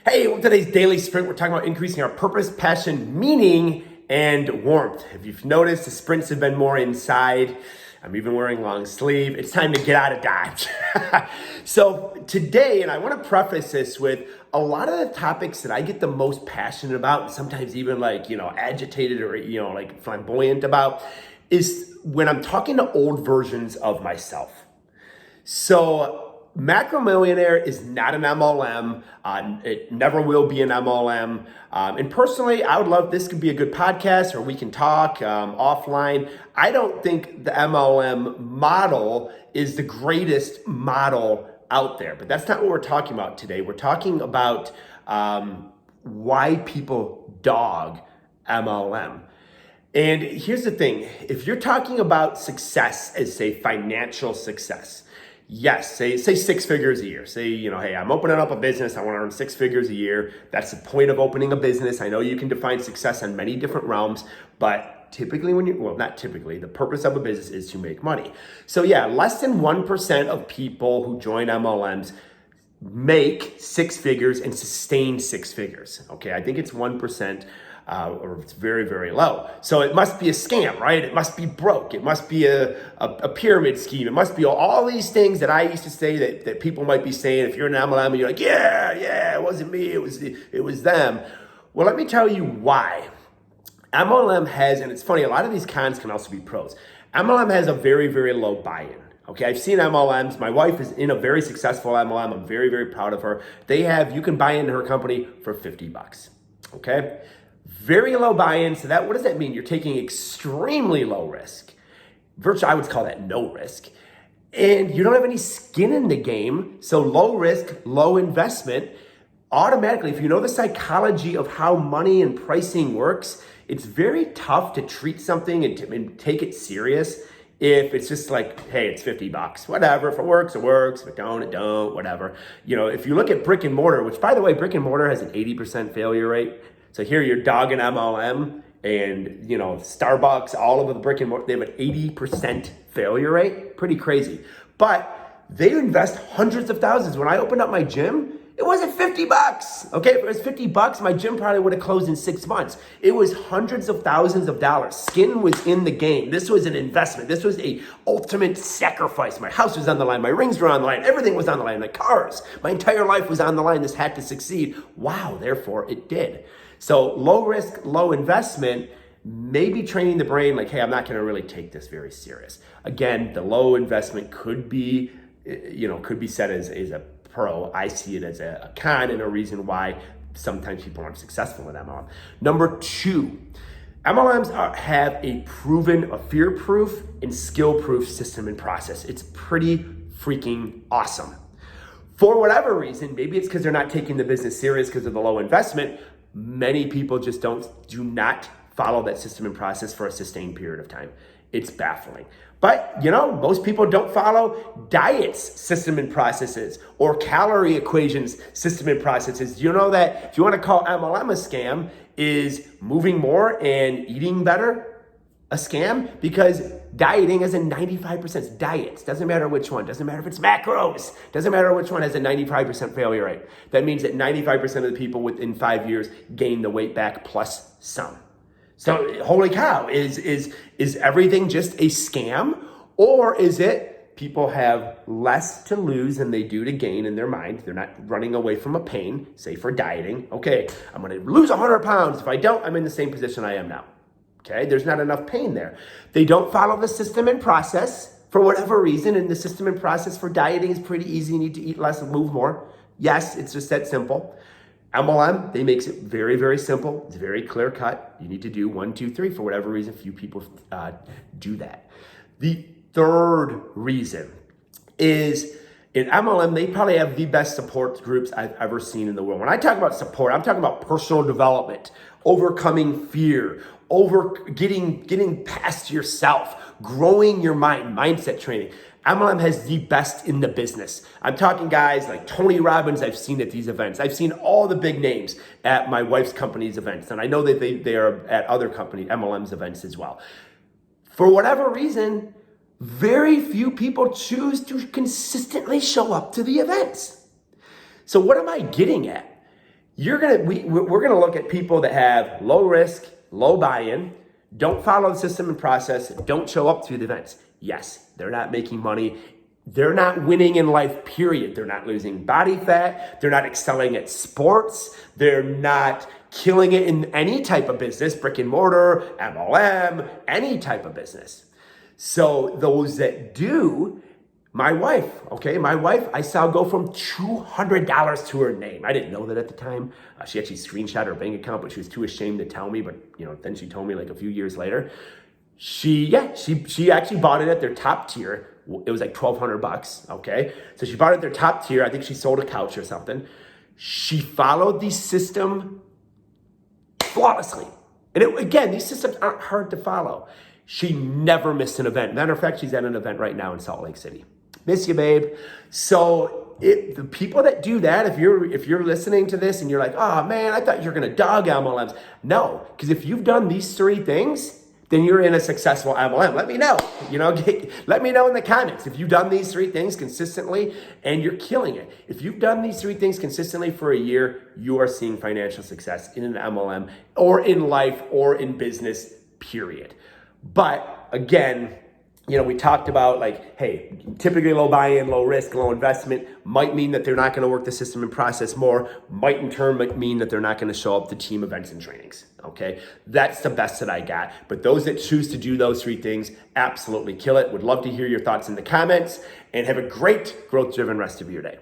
Hey, on today's daily sprint, we're talking about increasing our purpose, passion, meaning, and warmth. If you've noticed, the sprints have been more inside. I'm even wearing long sleeve. It's time to get out of Dodge. So today, and I want to preface this with a lot of the topics that I get the most passionate about, and sometimes even agitated or, like flamboyant about, is when I'm talking to old versions of myself. So Macro Millionaire is not an MLM. It never will be an MLM. And personally, I would love, this could be a good podcast or we can talk offline. I don't think the MLM model is the greatest model out there, but that's not what we're talking about today. We're talking about why people dog MLM. And here's the thing, if you're talking about success as, say, financial success, yes, say 6 figures a year. Say, hey, I'm opening up a business. I want to earn 6 figures a year. That's the point of opening a business. I know you can define success in many different realms, but typically not typically, the purpose of a business is to make money. So yeah, less than 1% of people who join MLMs make 6 figures and sustain 6 figures. Okay, I think it's 1%. Or it's very, very low. So it must be a scam, right? It must be broke. It must be a pyramid scheme. It must be all these things that I used to say that people might be saying. If you're an MLM and you're like, yeah, it wasn't me, it was them. Well, let me tell you why. MLM has, and it's funny, a lot of these cons can also be pros. MLM has a very, very low buy-in. Okay, I've seen MLMs. My wife is in a very successful MLM. I'm very, very proud of her. You can buy into her company for $50. Okay? Very low buy-in. So what does that mean? You're taking extremely low risk. Virtually, I would call that no risk. And you don't have any skin in the game. So low risk, low investment. Automatically, if you know the psychology of how money and pricing works, it's very tough to treat something and take it serious if it's just like, hey, it's $50. Whatever. If it works, it works. If it don't, whatever. If you look at brick and mortar, which by the way, brick and mortar has an 80% failure rate. So here you're dogging MLM and, Starbucks, all of the brick and mortar, they have an 80% failure rate. Pretty crazy. But they invest hundreds of thousands. When I opened up my gym, it wasn't $50. Okay, if it was $50, my gym probably would have closed in 6 months. It was hundreds of thousands of dollars. Skin was in the game. This was an investment. This was a ultimate sacrifice. My house was on the line. My rings were on the line. Everything was on the line. My cars, my entire life was on the line. This had to succeed. Wow, therefore it did. So low risk, low investment, maybe training the brain like, hey, I'm not going to really take this very serious. Again, the low investment could be said as a pro. I see it as a con and a reason why sometimes people aren't successful in MLM. Number 2, MLMs have a fear-proof and skill-proof system and process. It's pretty freaking awesome. For whatever reason, maybe it's because they're not taking the business serious because of the low investment. Many people just do not follow that system and process for a sustained period of time. It's baffling. But, most people don't follow diets, system and processes, or calorie equations, system and processes. You know that if you want to call MLM a scam, is moving more and eating better a scam? Because dieting has a 95% diets. Doesn't matter which one. Doesn't matter if it's macros. Doesn't matter which one has a 95% failure rate. That means that 95% of the people within 5 years gain the weight back plus some. So holy cow, is everything just a scam? Or is it people have less to lose than they do to gain in their mind? They're not running away from a pain, say for dieting. Okay, I'm going to lose 100 pounds. If I don't, I'm in the same position I am now. Okay, there's not enough pain there. They don't follow the system and process for whatever reason, and the system and process for dieting is pretty easy. You need to eat less and move more. Yes, it's just that simple. MLM, they makes it very, very simple. It's very clear cut. You need to do 1, 2, 3. For whatever reason, few people do that. The third reason is in MLM, they probably have the best support groups I've ever seen in the world. When I talk about support, I'm talking about personal development, overcoming fear, getting past yourself, growing your mindset training. MLM has the best in the business. I'm talking guys like Tony Robbins I've seen at these events. I've seen all the big names at my wife's company's events. And I know that they are at other company MLM's events as well. For whatever reason, very few people choose to consistently show up to the events. So what am I getting at? we're gonna look at people that have low risk, low buy-in, don't follow the system and process, don't show up to the events. Yes, they're not making money. They're not winning in life, period. They're not losing body fat. They're not excelling at sports. They're not killing it in any type of business, brick and mortar, MLM, any type of business. So those that do, my wife, I saw go from $200 to her name. I didn't know that at the time. She actually screenshot her bank account, but she was too ashamed to tell me. But then she told me like a few years later. She actually bought it at their top tier. It was like $1,200. Okay, so she bought it at their top tier. I think she sold a couch or something. She followed the system flawlessly. And again, these systems aren't hard to follow. She never missed an event. Matter of fact, she's at an event right now in Salt Lake City. Miss you, babe. So the people that do that, if you're listening to this and you're like, oh man, I thought you were gonna dog MLMs. No, because if you've done these 3 things, then you're in a successful MLM. Let me know. Let me know in the comments if you've done these 3 things consistently and you're killing it. If you've done these 3 things consistently for a year, you are seeing financial success in an MLM or in life or in business, period. But again, we talked about like, hey, typically low buy-in, low risk, low investment might mean that they're not going to work the system and process more, might in turn mean that they're not going to show up to team events and trainings. Okay, that's the best that I got. But those that choose to do those 3 things, absolutely kill it. Would love to hear your thoughts in the comments and have a great growth-driven rest of your day.